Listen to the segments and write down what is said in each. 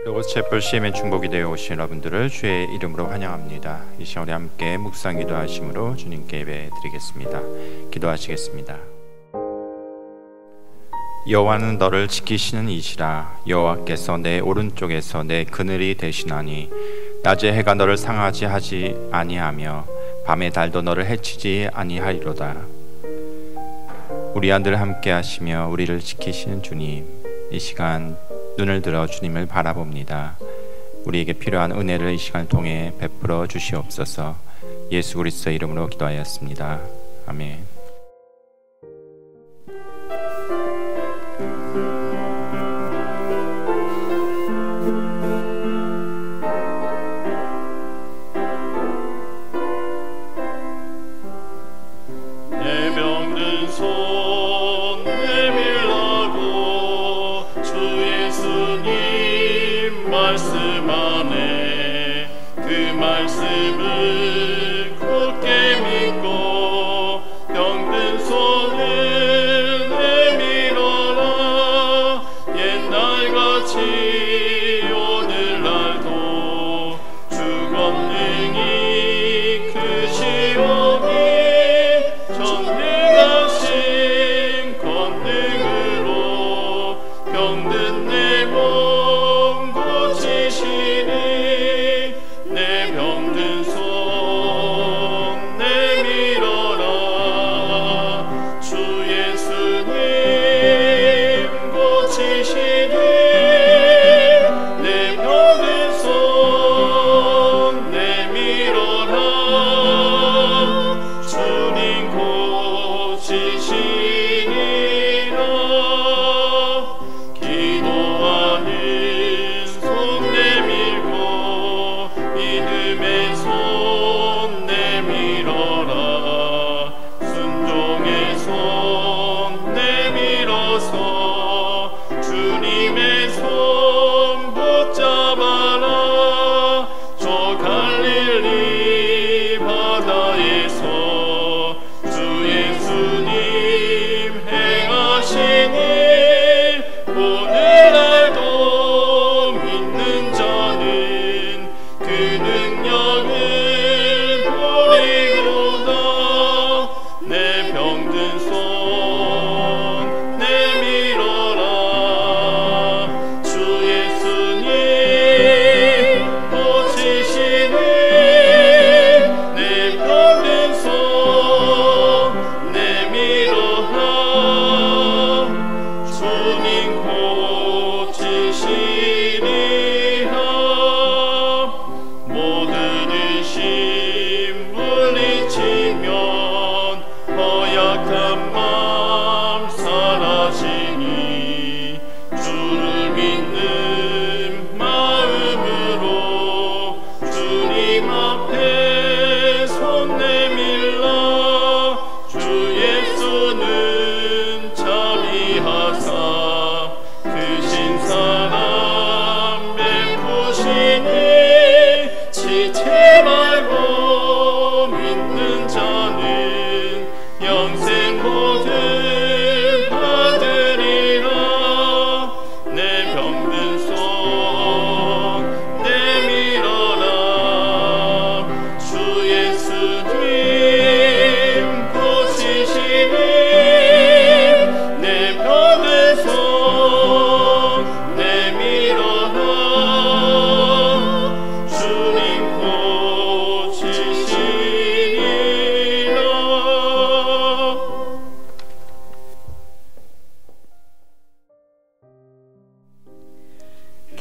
로고스 채플 CMN 중보기 되어 오신 여러분들을 주의 이름으로 환영합니다. 이 시간 우리 함께 묵상 기도하심으로 주님께 예배 드리겠습니다. 기도하시겠습니다. 여호와는 너를 지키시는 이시라. 여호와께서 내 오른쪽에서 내 그늘이 되시나니 낮에 해가 너를 상하지 하지 아니하며 밤에 달도 너를 해치지 아니하리로다. 우리 안들 함께 하시며 우리를 지키시는 주님, 이 시간 눈을 들어 주님을 바라봅니다. 우리에게 필요한 은혜를 이 시간을 통해 베풀어 주시옵소서. 예수 그리스도의 이름으로 기도하였습니다. 아멘.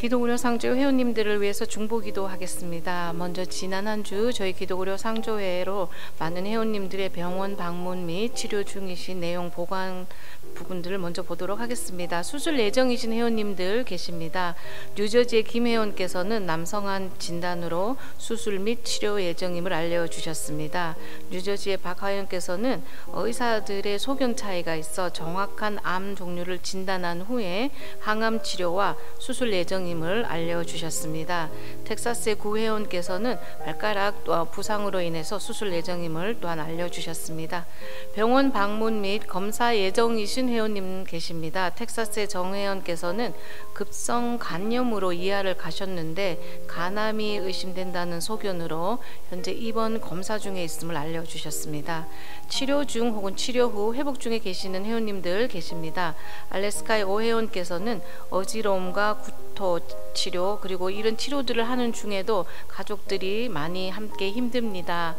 기도고려 상조 회원님들을 위해서 중보기도 하겠습니다. 먼저 지난 한 주 저희 기도고려 상조회로 많은 회원님들의 병원 방문 및 치료 중이신 내용 보관 부분들을 먼저 보도록 하겠습니다. 수술 예정이신 회원님들 계십니다. 뉴저지의 김 회원께서는 남성암 진단으로 수술 및 치료 예정임을 알려주셨습니다. 뉴저지의 박 회원께서는 의사들의 소견 차이가 있어 정확한 암 종류를 진단한 후에 항암 치료와 수술 예정임을 알려주셨습니다. 텍사스의 구 회원께서는 발가락 부상으로 인해서 수술 예정임을 또한 알려주셨습니다. 병원 방문 및 검사 예정이신 정혜진 회원님 계십니다. 텍사스의 정회원께서는 급성 간염으로 이하를 가셨는데 간암이 의심된다는 소견으로 현재 입원 검사 중에 있음을 알려주셨습니다. 치료 중 혹은 치료 후 회복 중에 계시는 회원님들 계십니다. 알래스카의 오 회원께서는 어지러움과 구토 치료 그리고 이런 치료들을 하는 중에도 가족들이 많이 함께 힘듭니다.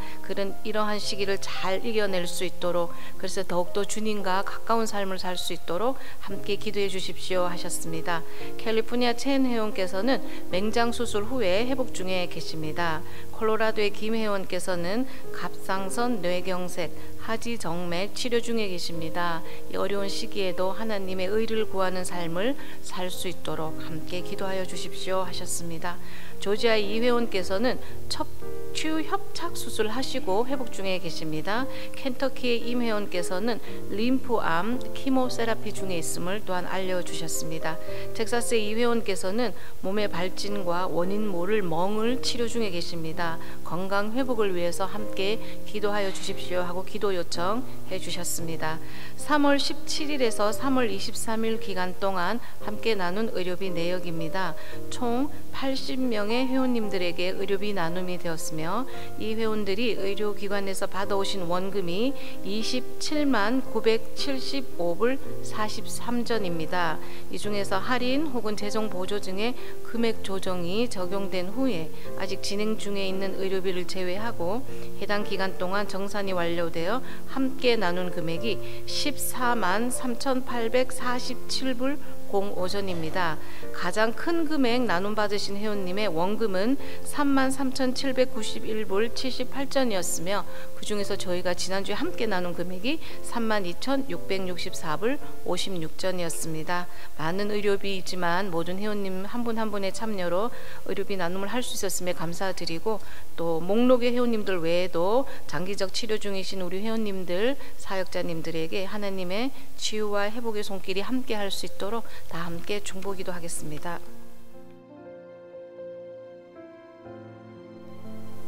이러한 시기를 잘 이겨낼 수 있도록, 그래서 더욱더 주님과 가까운 삶을 살 수 있도록 함께 기도해 주십시오 하셨습니다. 캘리포니아 첸 회원께서는 맹장 수술 후에 회복 중에 계십니다. 콜로라도의 김 회원께서는 갑상선 뇌경색 하지 정맥 치료 중에 계십니다. 이 어려운 시기에도 하나님의 의를 구하는 삶을 살 수 있도록 함께 기도하여 주십시오 하셨습니다. 조지아 이 회원께서는 척추 협착 수술 하시고 회복 중에 계십니다. 켄터키의 임 회원께서는 림프암 키모세라피 중에 있음을 또한 알려주셨습니다. 텍사스의 이 회원께서는 몸의 발진과 원인 모를 멍을 치료 중에 계십니다. 건강 회복을 위해서 함께 기도하여 주십시오 하고 기도 요청해 주셨습니다. 3월 17일에서 3월 23일 기간 동안 함께 나눈 의료비 내역입니다. 총 80명의 회원님들에게 의료비 나눔이 되었으며 이 회원들이 의료기관에서 받아오신 원금이 27만 975불 43전입니다. 이 중에서 할인 혹은 재정 보조 등의 금액 조정이 적용된 후에 아직 진행 중에 있는 의료비를 제외하고 해당 기간 동안 정산이 완료되어 함께 나눈 금액이 14만 3,847불 05전입니다. 가장 큰 금액 나눔 받으신 회원님의 원금은 33,791불 78전이었으며 그 중에서 저희가 지난주에 함께 나눈 금액이 32,664불 56전이었습니다. 많은 의료비이지만 모든 회원님 한 분 한 분의 참여로 의료비 나눔을 할 수 있었음에 감사드리고, 또 목록의 회원님들 외에도 장기적 치료 중이신 우리 회원님들, 사역자님들에게 하나님의 치유와 회복의 손길이 함께 할 수 있도록 다 함께 중보기도 하겠습니다.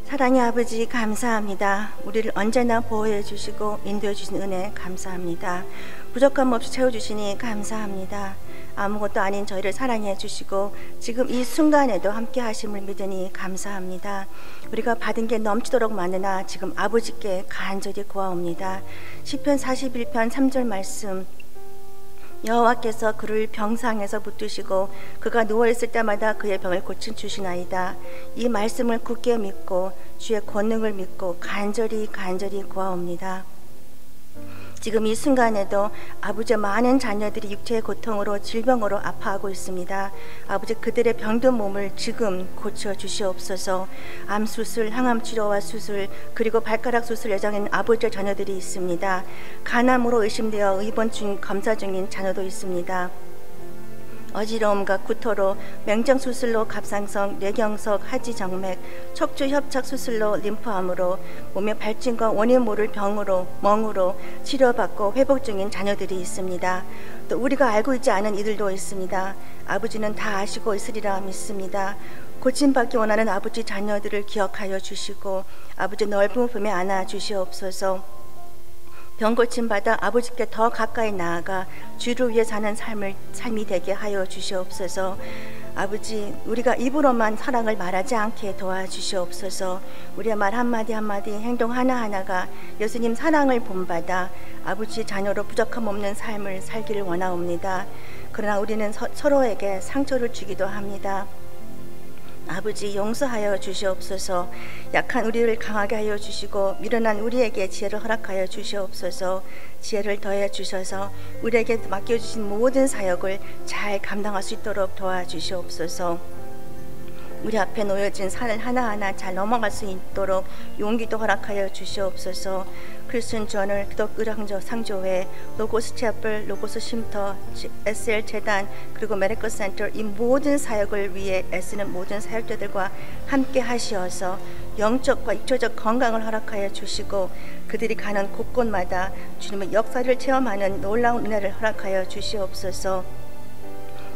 사랑의 아버지 감사합니다. 우리를 언제나 보호해 주시고 인도해 주신 은혜 감사합니다. 부족함 없이 채워주시니 감사합니다. 아무것도 아닌 저희를 사랑해 주시고 지금 이 순간에도 함께 하심을 믿으니 감사합니다. 우리가 받은 게 넘치도록 많으나 지금 아버지께 간절히 구하옵니다. 시편 41편 3절 말씀, 여호와께서 그를 병상에서 붙드시고 그가 누워있을 때마다 그의 병을 고쳐 주시나이다. 이 말씀을 굳게 믿고 주의 권능을 믿고 간절히 구하옵니다. 지금 이 순간에도 아버지의 많은 자녀들이 육체의 고통으로 질병으로 아파하고 있습니다. 아버지, 그들의 병든 몸을 지금 고쳐 주시옵소서. 암수술, 항암치료와 수술, 그리고 발가락 수술 예정인 아버지의 자녀들이 있습니다. 간암으로 의심되어 입원 중 검사 중인 자녀도 있습니다. 어지러움과 구토로 맹장 수술로 갑상선, 뇌경색, 하지 정맥, 척추 협착 수술로 림프암으로 몸의 발진과 원인 모를 병으로, 멍으로 치료받고 회복 중인 자녀들이 있습니다. 또 우리가 알고 있지 않은 이들도 있습니다. 아버지는 다 아시고 있으리라 믿습니다. 고침받기 원하는 아버지 자녀들을 기억하여 주시고 아버지 넓은 품에 안아 주시옵소서. 병고침 받아 아버지께 더 가까이 나아가 주를 위해 사는 삶이 되게 하여 주시옵소서. 아버지, 우리가 입으로만 사랑을 말하지 않게 도와주시옵소서. 우리의 말 한마디 한마디, 행동 하나하나가 예수님 사랑을 본받아 아버지 자녀로 부족함 없는 삶을 살기를 원하옵니다. 그러나 우리는 서로에게 상처를 주기도 합니다. 아버지, 용서하여 주시옵소서. 약한 우리를 강하게 하여 주시고 미련한 우리에게 지혜를 허락하여 주시옵소서. 지혜를 더해 주셔서 우리에게 맡겨주신 모든 사역을 잘 감당할 수 있도록 도와주시옵소서. 우리 앞에 놓여진 산을 하나하나 잘 넘어갈 수 있도록 용기도 허락하여 주시옵소서. 크리스천 저널, 기독의랑조 상조회, 로고스 채플, 로고스 쉼터, SL 재단, 그리고 메디컬 센터, 이 모든 사역을 위해 애쓰는 모든 사역자들과 함께 하시어서 영적과 육체적 건강을 허락하여 주시고 그들이 가는 곳곳마다 주님의 역사를 체험하는 놀라운 은혜를 허락하여 주시옵소서.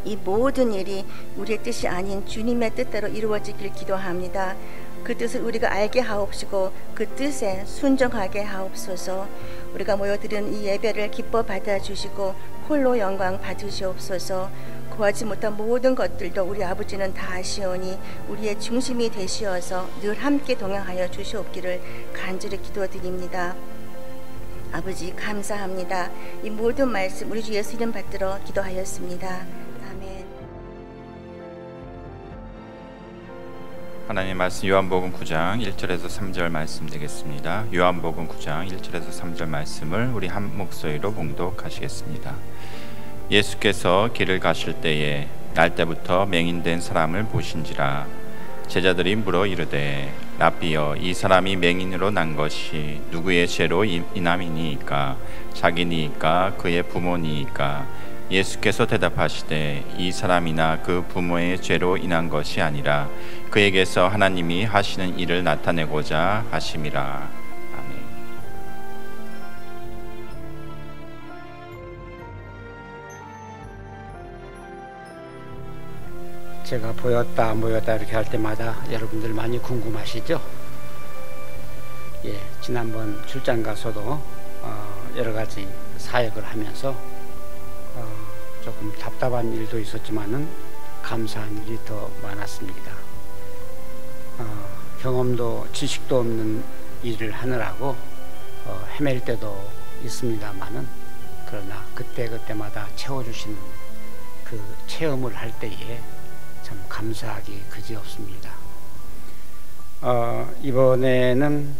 이 모든 일이 우리의 뜻이 아닌 주님의 뜻대로 이루어지길 기도합니다. 그 뜻을 우리가 알게 하옵시고 그 뜻에 순종하게 하옵소서. 우리가 모여드리는 이 예배를 기뻐 받아주시고 홀로 영광 받으시옵소서. 구하지 못한 모든 것들도 우리 아버지는 다 아시오니 우리의 중심이 되시어서 늘 함께 동행하여 주시옵기를 간절히 기도드립니다. 아버지 감사합니다. 이 모든 말씀 우리 주 예수 이름 받들어 기도하였습니다. 아멘. 하나님 말씀 요한복음 9장 1절에서 3절 말씀 되겠습니다. 요한복음 9장 1절에서 3절 말씀을 우리 한 목소리로 봉독하시겠습니다. 예수께서 길을 가실 때에 날 때부터 맹인된 사람을 보신지라. 제자들이 물어 이르되 라삐여, 이 사람이 맹인으로 난 것이 누구의 죄로 인함이니이까? 자기니이까 그의 부모니이까? 예수께서 대답하시되 이 사람이나 그 부모의 죄로 인한 것이 아니라 그에게서 하나님이 하시는 일을 나타내고자 하심이라. 아멘. 제가 보였다 모였다 이렇게 할 때마다 여러분들 많이 궁금하시죠? 예, 지난번 출장 가서도 여러 가지 사역을 하면서 조금 답답한 일도 있었지만은 감사한 일이 더 많았습니다. 경험도 지식도 없는 일을 하느라고 헤맬 때도 있습니다만은, 그러나 그때마다 채워주시는 그 체험을 할 때에 참 감사하기 그지없습니다. 이번에는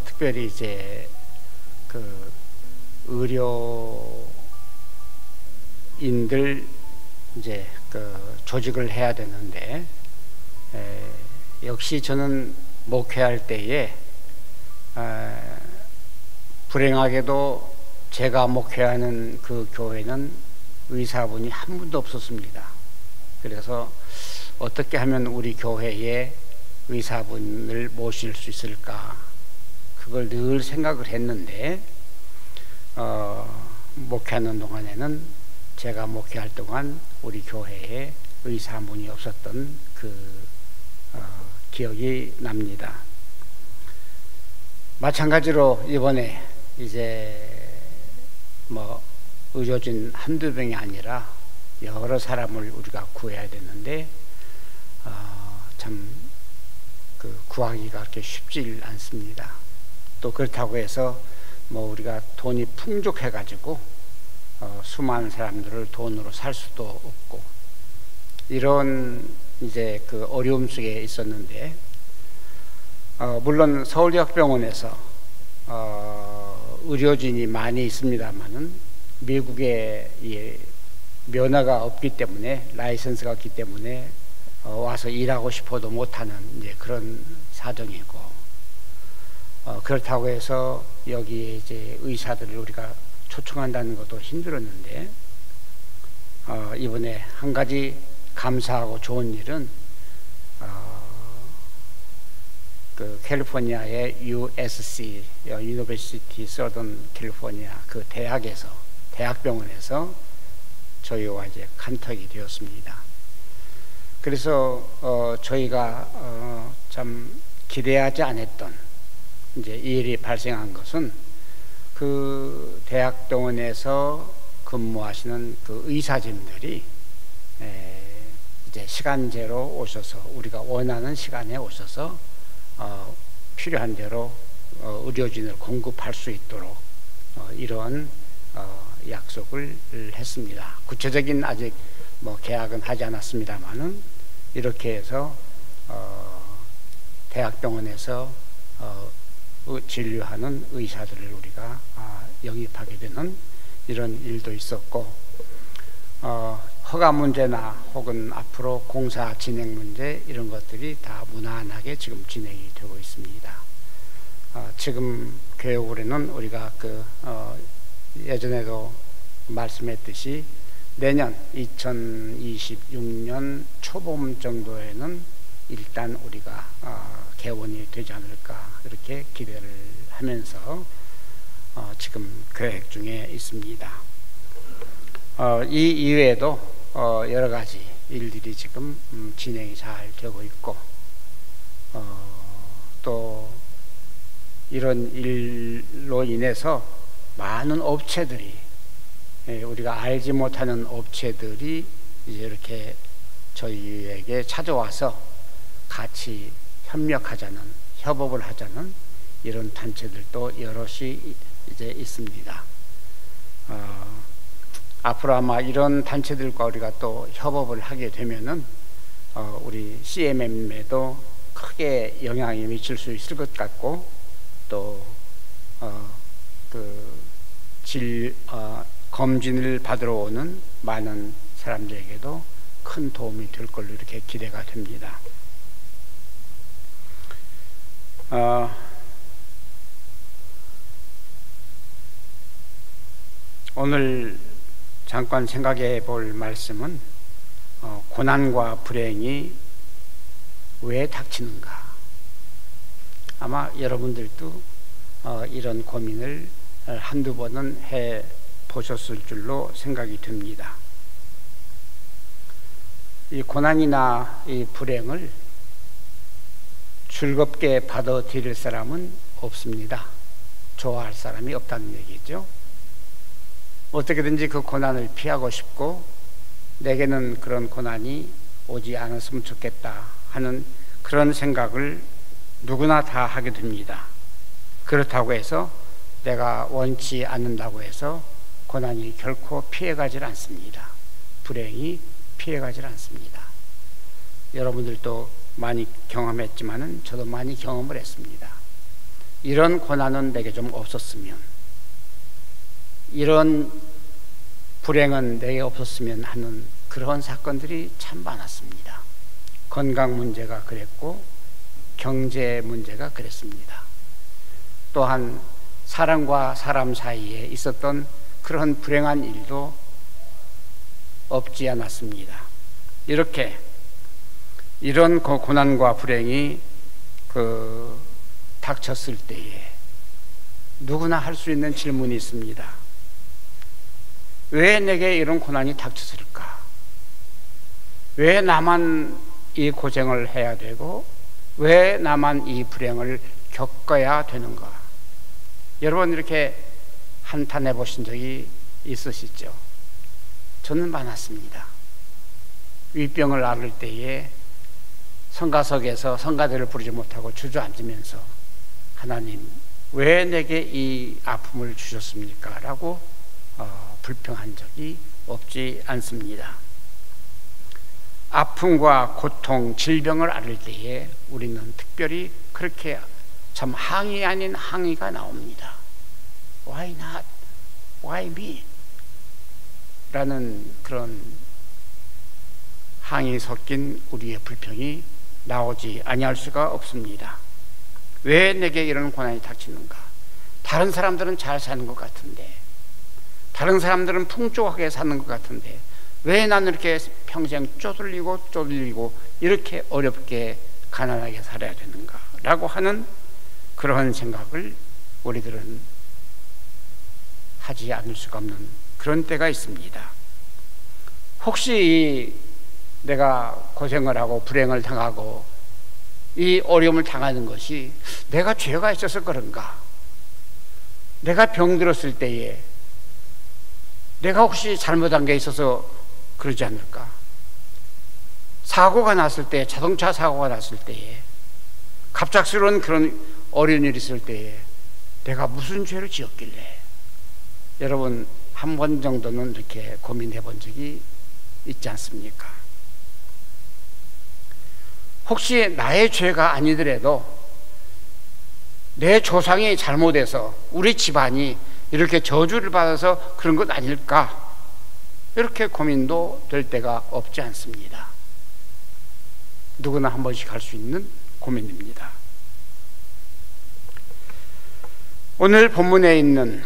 특별히 이제 그 의료인들 이제 그 조직을 해야 되는데, 역시 저는 목회할 때에 불행하게도 제가 목회하는 그 교회는 의사분이 한 분도 없었습니다. 그래서 어떻게 하면 우리 교회에 의사분을 모실 수 있을까, 그걸 늘 생각을 했는데, 목회하는 동안에는 제가 목회할 동안 우리 교회에 의사분이 없었던 그 기억이 납니다. 마찬가지로 이번에 이제 뭐 의료진 한두 명이 아니라 여러 사람을 우리가 구해야 되는데, 참 그 구하기가 그렇게 쉽지 않습니다. 또 그렇다고 해서 뭐 우리가 돈이 풍족해 가지고 수많은 사람들을 돈으로 살 수도 없고, 이런 이제 그 어려움 속에 있었는데, 물론 서울대학병원에서 의료진이 많이 있습니다만은 미국에 면허가 없기 때문에, 라이선스가 없기 때문에 와서 일하고 싶어도 못하는 이제 그런 사정이고, 그렇다고 해서 여기에 이제 의사들을 우리가 초청한다는 것도 힘들었는데, 이번에 한 가지 감사하고 좋은 일은 그 캘리포니아의 USC, 유니버시티 서던 캘리포니아 그 대학병원에서 저희와 이제 간택이 되었습니다. 그래서 저희가 참 기대하지 않았던 이제 일이 발생한 것은, 그 대학병원에서 근무하시는 그 의사진들이 이제 시간제로 오셔서, 우리가 원하는 시간에 오셔서 필요한 대로 의료진을 공급할 수 있도록 이런 약속을 했습니다. 구체적인 아직 뭐 계약은 하지 않았습니다만은, 이렇게 해서 대학병원에서 진료하는 의사들을 우리가 영입하게 되는 이런 일도 있었고, 허가 문제나 혹은 앞으로 공사 진행 문제, 이런 것들이 다 무난하게 지금 진행이 되고 있습니다. 지금 교육으로는 우리가 예전에도 말씀했듯이 내년 2026년 초봄 정도에는 일단 우리가 개원이 되지 않을까, 이렇게 기대를 하면서 지금 계획 중에 있습니다. 이 이외에도 여러 가지 일들이 지금 진행이 잘 되고 있고, 또 이런 일로 인해서 많은 업체들이 우리가 알지 못하는 업체들이 이제 이렇게 저희에게 찾아와서 같이 협력하자는, 협업을 하자는 이런 단체들도 여럿이 이제 있습니다. 앞으로 아마 이런 단체들과 우리가 또 협업을 하게 되면은 우리 CMM에도 크게 영향이 미칠 수 있을 것 같고, 또 검진을 받으러 오는 많은 사람들에게도 큰 도움이 될 걸로 이렇게 기대가 됩니다. 오늘 잠깐 생각해 볼 말씀은 고난과 불행이 왜 닥치는가. 아마 여러분들도 이런 고민을 한두 번은 해 보셨을 줄로 생각이 듭니다. 이 고난이나 이 불행을 즐겁게 받아들일 사람은 없습니다. 좋아할 사람이 없다는 얘기죠. 어떻게든지 그 고난을 피하고 싶고, 내게는 그런 고난이 오지 않았으면 좋겠다 하는 그런 생각을 누구나 다 하게 됩니다. 그렇다고 해서 내가 원치 않는다고 해서 고난이 결코 피해가질 않습니다. 불행이 피해가질 않습니다. 여러분들도 많이 경험했지만은 저도 많이 경험을 했습니다. 이런 고난은 내게 좀 없었으면, 이런 불행은 내게 없었으면 하는 그런 사건들이 참 많았습니다. 건강 문제가 그랬고, 경제 문제가 그랬습니다. 또한 사람과 사람 사이에 있었던 그런 불행한 일도 없지 않았습니다. 이렇게 이런 고난과 불행이 닥쳤을 때에 누구나 할 수 있는 질문이 있습니다. 왜 내게 이런 고난이 닥쳤을까? 왜 나만 이 고생을 해야 되고, 왜 나만 이 불행을 겪어야 되는가? 여러분 이렇게 한탄해 보신 적이 있으시죠? 저는 많았습니다. 위병을 앓을 때에 성가석에서 성가대를 부르지 못하고 주저앉으면서, 하나님 왜 내게 이 아픔을 주셨습니까? 라고 불평한 적이 없지 않습니다. 아픔과 고통, 질병을 앓을 때에 우리는 특별히 그렇게 참 항의 아닌 항의가 나옵니다. Why not? Why me? 라는 그런 항의 섞인 우리의 불평이 나오지 아니할 수가 없습니다. 왜 내게 이런 고난이 닥치는가? 다른 사람들은 잘 사는 것 같은데, 다른 사람들은 풍족하게 사는 것 같은데, 왜 나는 이렇게 평생 쪼들리고 이렇게 어렵게 가난하게 살아야 되는가? 라고 하는 그러한 생각을 우리들은 하지 않을 수가 없는 그런 때가 있습니다. 혹시 내가 고생을 하고 불행을 당하고 이 어려움을 당하는 것이 내가 죄가 있어서 그런가? 내가 병들었을 때에 내가 혹시 잘못한 게 있어서 그러지 않을까? 사고가 났을 때, 자동차 사고가 났을 때에, 갑작스러운 그런 어려운 일이 있을 때에 내가 무슨 죄를 지었길래? 여러분 한 번 정도는 이렇게 고민해 본 적이 있지 않습니까? 혹시 나의 죄가 아니더라도 내 조상이 잘못해서 우리 집안이 이렇게 저주를 받아서 그런 것 아닐까? 이렇게 고민도 될 때가 없지 않습니다. 누구나 한 번씩 할 수 있는 고민입니다. 오늘 본문에 있는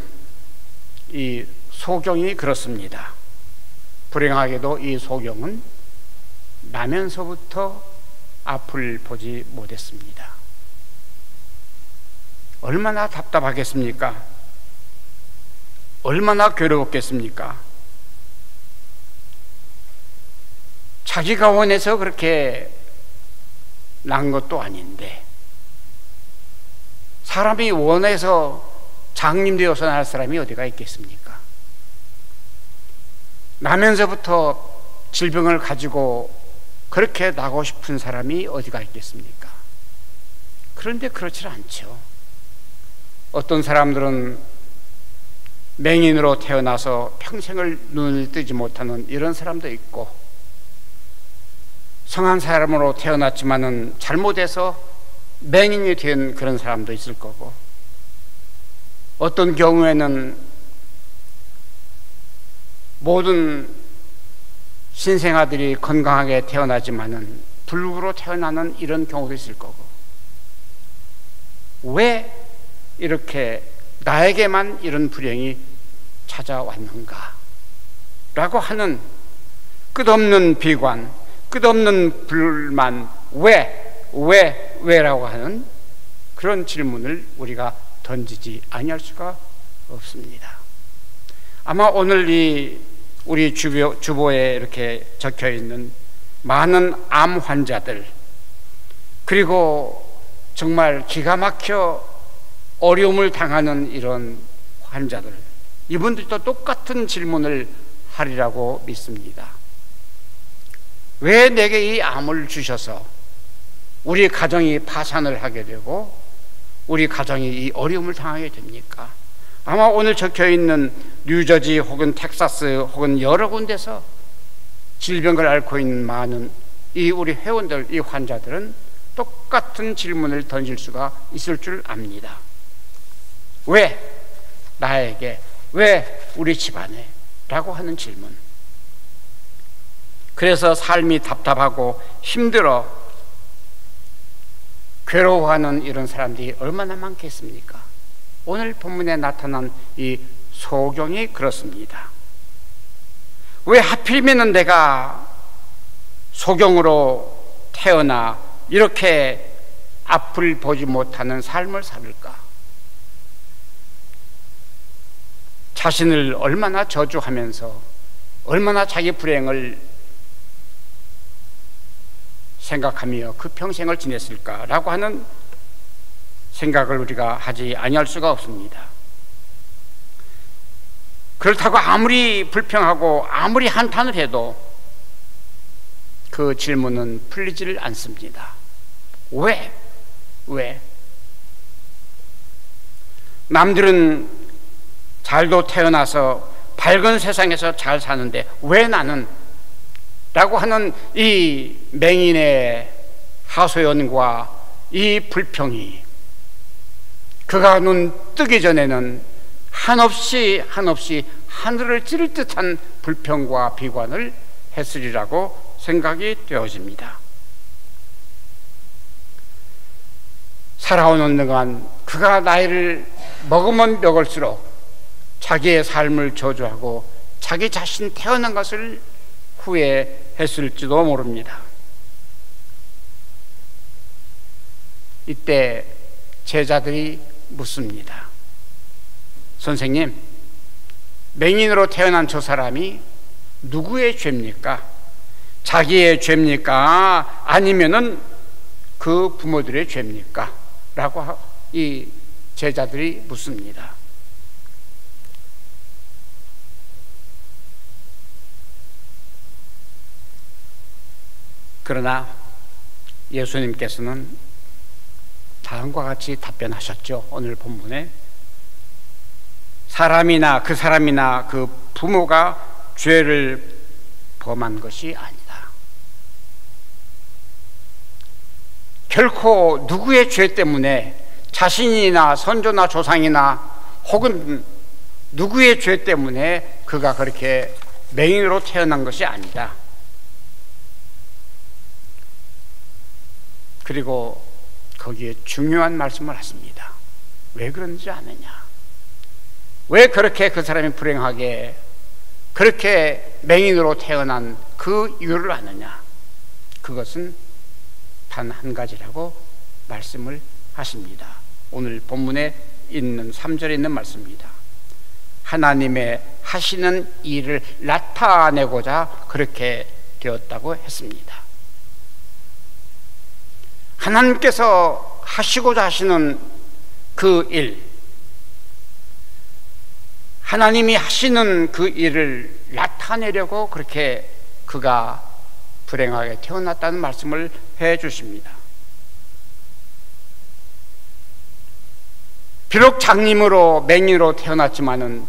이 소경이 그렇습니다. 불행하게도 이 소경은 나면서부터 앞을 보지 못했습니다. 얼마나 답답하겠습니까? 얼마나 괴로웠겠습니까? 자기가 원해서 그렇게 난 것도 아닌데, 사람이 원해서 장님되어서 날 사람이 어디가 있겠습니까? 나면서부터 질병을 가지고 그렇게 나고 싶은 사람이 어디가 있겠습니까? 그런데 그렇지 않죠. 어떤 사람들은 맹인으로 태어나서 평생을 눈을 뜨지 못하는 이런 사람도 있고, 성한 사람으로 태어났지만은 잘못해서 맹인이 된 그런 사람도 있을 거고, 어떤 경우에는 모든 신생아들이 건강하게 태어나지만은 불구로 태어나는 이런 경우도 있을 거고, 왜 이렇게 나에게만 이런 불행이 찾아왔는가 라고 하는 끝없는 비관, 끝없는 불만, 왜라고 하는 그런 질문을 우리가 던지지 아니할 수가 없습니다. 아마 오늘 우리 주보에 이렇게 적혀 있는 많은 암 환자들, 그리고 정말 기가 막혀 어려움을 당하는 이런 환자들, 이분들도 똑같은 질문을 하리라고 믿습니다. 왜 내게 이 암을 주셔서 우리 가정이 파산을 하게 되고 우리 가정이 이 어려움을 당하게 됩니까? 아마 오늘 적혀 있는 뉴저지 혹은 텍사스 혹은 여러 군데서 질병을 앓고 있는 많은 이 우리 회원들, 이 환자들은 똑같은 질문을 던질 수가 있을 줄 압니다. 왜 나에게, 왜 우리 집안에? 라고 하는 질문. 그래서 삶이 답답하고 힘들어 괴로워하는 이런 사람들이 얼마나 많겠습니까? 오늘 본문에 나타난 이 소경이 그렇습니다. 왜 하필이면 내가 소경으로 태어나 이렇게 앞을 보지 못하는 삶을 살을까? 자신을 얼마나 저주하면서 얼마나 자기 불행을 생각하며 그 평생을 지냈을까라고 하는 생각을 우리가 하지 아니할 수가 없습니다. 그렇다고 아무리 불평하고 아무리 한탄을 해도 그 질문은 풀리지를 않습니다. 왜? 남들은 잘도 태어나서 밝은 세상에서 잘 사는데 왜 나는? 라고 하는 이 맹인의 하소연과 이 불평이 그가 눈 뜨기 전에는 한없이 하늘을 찌를 듯한 불평과 비관을 했으리라고 생각이 되어집니다. 살아오는 동안 그가 나이를 먹으면 먹을수록 자기의 삶을 저주하고 자기 자신 태어난 것을 후회했을지도 모릅니다. 이때 제자들이 묻습니다. 선생님, 맹인으로 태어난 저 사람이 누구의 죄입니까? 자기의 죄입니까? 아니면은 그 부모들의 죄입니까? 라고 이 제자들이 묻습니다. 그러나 예수님께서는 다음과 같이 답변하셨죠. 오늘 본문에 사람이나 그 부모가 죄를 범한 것이 아니다. 결코 누구의 죄 때문에 자신이나 선조나 조상이나 혹은 누구의 죄 때문에 그가 그렇게 맹인으로 태어난 것이 아니다. 그리고 거기에 중요한 말씀을 하십니다. 왜 그런지 아느냐? 왜 그렇게 그 사람이 불행하게 그렇게 맹인으로 태어난 그 이유를 아느냐? 그것은 단 한 가지라고 말씀을 하십니다. 오늘 본문에 있는 3절에 있는 말씀입니다. 하나님의 하시는 일을 나타내고자 그렇게 되었다고 했습니다. 하나님께서 하시고자 하시는 그 일, 하나님이 하시는 그 일을 나타내려고 그렇게 그가 불행하게 태어났다는 말씀을 해 주십니다. 비록 장님으로 맹인으로 태어났지만은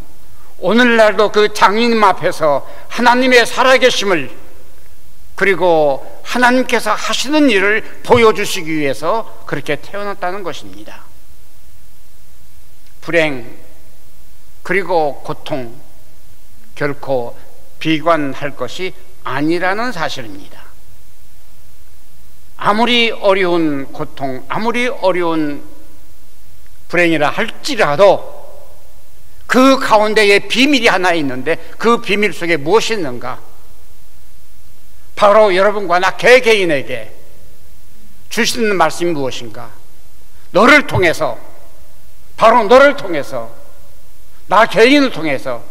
오늘날도 그 장님 앞에서 하나님의 살아계심을, 그리고 하나님께서 하시는 일을 보여주시기 위해서 그렇게 태어났다는 것입니다. 불행 그리고 고통 결코 비관할 것이 아니라는 사실입니다. 아무리 어려운 고통, 아무리 어려운 불행이라 할지라도 그 가운데에 비밀이 하나 있는데 그 비밀 속에 무엇이 있는가? 바로 여러분과 나 개개인에게 주시는 말씀이 무엇인가? 너를 통해서, 바로 너를 통해서, 나 개인을 통해서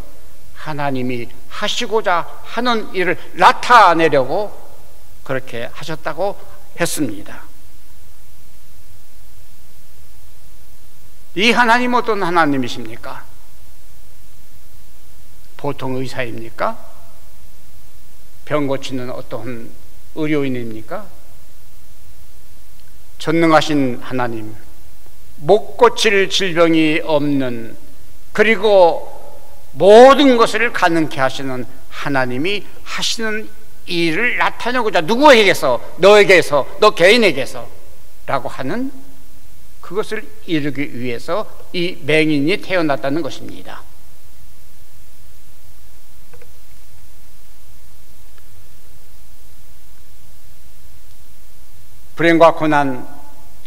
하나님이 하시고자 하는 일을 나타내려고 그렇게 하셨다고 했습니다. 이 하나님 어떤 하나님이십니까? 보통 의사입니까? 병 고치는 어떤 의료인입니까? 전능하신 하나님, 못 고칠 질병이 없는, 그리고 모든 것을 가능케 하시는 하나님이 하시는 일을 나타내고자 누구에게서, 너에게서, 너 개인에게서 라고 하는 그것을 이루기 위해서 이 맹인이 태어났다는 것입니다. 불행과 고난,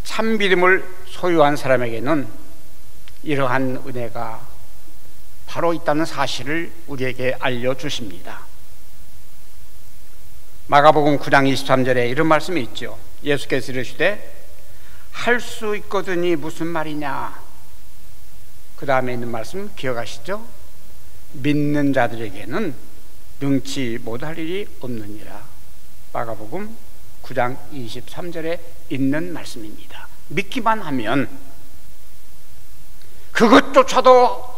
참비림을 소유한 사람에게는 이러한 은혜가 바로 있다는 사실을 우리에게 알려주십니다. 마가복음 9장 23절에 이런 말씀이 있죠. 예수께서 이르시되 할 수 있거든이 무슨 말이냐. 그 다음에 있는 말씀 기억하시죠? 믿는 자들에게는 능치 못할 일이 없느니라. 마가복음 9장 23절에 있는 말씀입니다. 믿기만 하면 그것조차도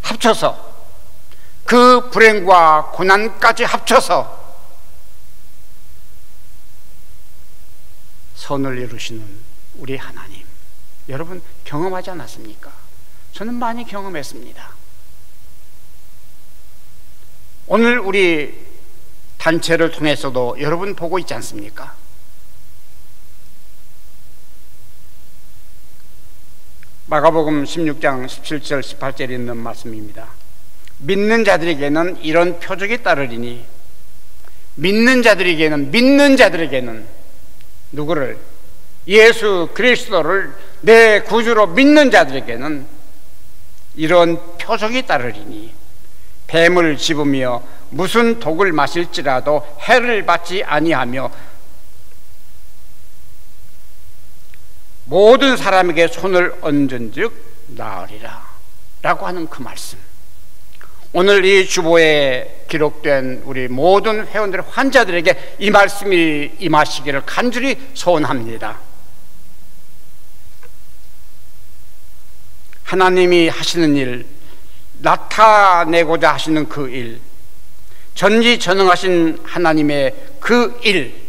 합쳐서, 그 불행과 고난까지 합쳐서 선을 이루시는 우리 하나님, 여러분 경험하지 않았습니까? 저는 많이 경험했습니다. 오늘 우리 단체를 통해서도 여러분 보고 있지 않습니까? 마가복음 16장 17절 18절에 있는 말씀입니다. 믿는 자들에게는 이런 표적이 따르리니, 믿는 자들에게는 누구를? 예수 그리스도를 내 구주로 믿는 자들에게는 이런 표적이 따르리니, 뱀을 집으며 무슨 독을 마실지라도 해를 받지 아니하며 모든 사람에게 손을 얹은즉 나으리라 라고 하는 그 말씀, 오늘 이 주보에 기록된 우리 모든 회원들의 환자들에게 이 말씀이 임하시기를 간절히 소원합니다. 하나님이 하시는 일, 나타내고자 하시는 그 일, 전지전능하신 하나님의 그 일,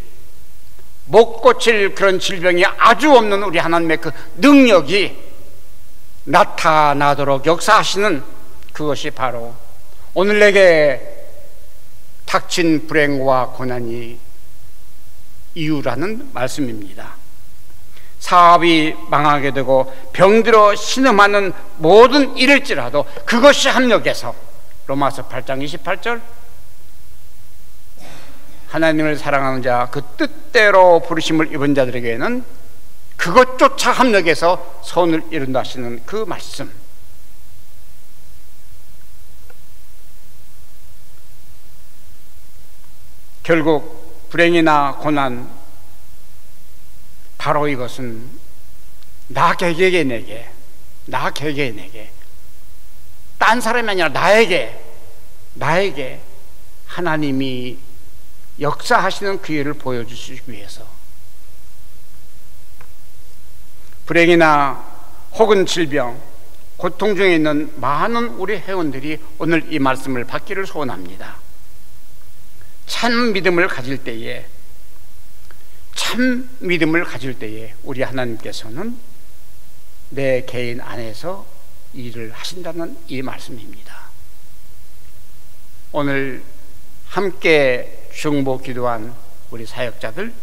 못 고칠 그런 질병이 아주 없는 우리 하나님의 그 능력이 나타나도록 역사하시는 그것이 바로 오늘 내게 닥친 불행과 고난이 이유라는 말씀입니다. 사업이 망하게 되고 병들어 신음하는 모든 일일지라도 그것이 합력해서, 로마서 8장 28절, 하나님을 사랑하는 자, 그 뜻대로 부르심을 입은 자들에게는 그것조차 합력해서 선을 이룬다 하시는 그 말씀, 결국 불행이나 고난, 바로 이것은 나 개개인에게, 딴 사람이 아니라 나에게 하나님이 역사하시는 그 일을 보여주시기 위해서, 불행이나 혹은 질병, 고통 중에 있는 많은 우리 회원들이 오늘 이 말씀을 받기를 소원합니다. 참 믿음을 가질 때에, 참 믿음을 가질 때에 우리 하나님께서는 내 개인 안에서 일을 하신다는 이 말씀입니다. 오늘 함께 중보 기도한 우리 사역자들,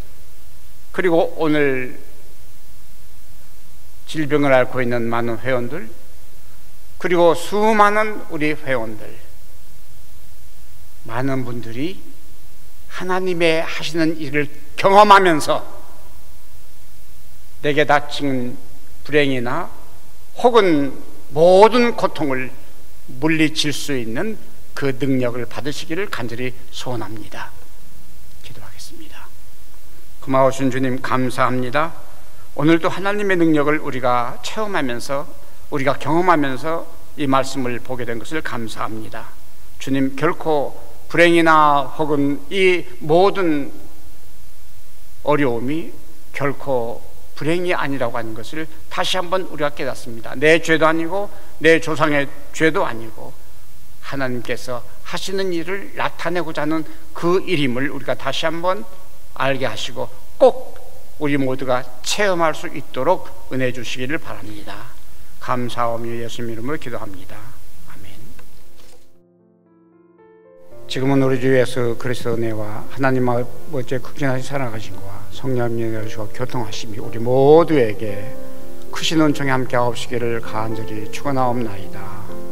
그리고 오늘 질병을 앓고 있는 많은 회원들, 그리고 수많은 우리 회원들, 많은 분들이 하나님의 하시는 일을 경험하면서 내게 닥친 불행이나 혹은 모든 고통을 물리칠 수 있는 그 능력을 받으시기를 간절히 소원합니다. 기도하겠습니다. 고마우신 주님, 감사합니다. 오늘도 하나님의 능력을 우리가 체험하면서, 우리가 경험하면서 이 말씀을 보게 된 것을 감사합니다. 주님, 결코 불행이나 혹은 이 모든 어려움이 결코 불행이 아니라고 하는 것을 다시 한번 우리가 깨닫습니다. 내 죄도 아니고 내 조상의 죄도 아니고 하나님께서 하시는 일을 나타내고자 하는 그 일임을 우리가 다시 한번 알게 하시고 꼭 우리 모두가 체험할 수 있도록 은혜 주시기를 바랍니다. 감사하며 예수님 이름으로 기도합니다. 아멘. 지금은 우리 주 예수 그리스도 은혜와 하나님 아버지의 극진하신 사랑하심과 성령님의 은혜와 교통하심이 우리 모두에게 크신 은총에 함께 하옵시기를 간절히 축원하옵나이다.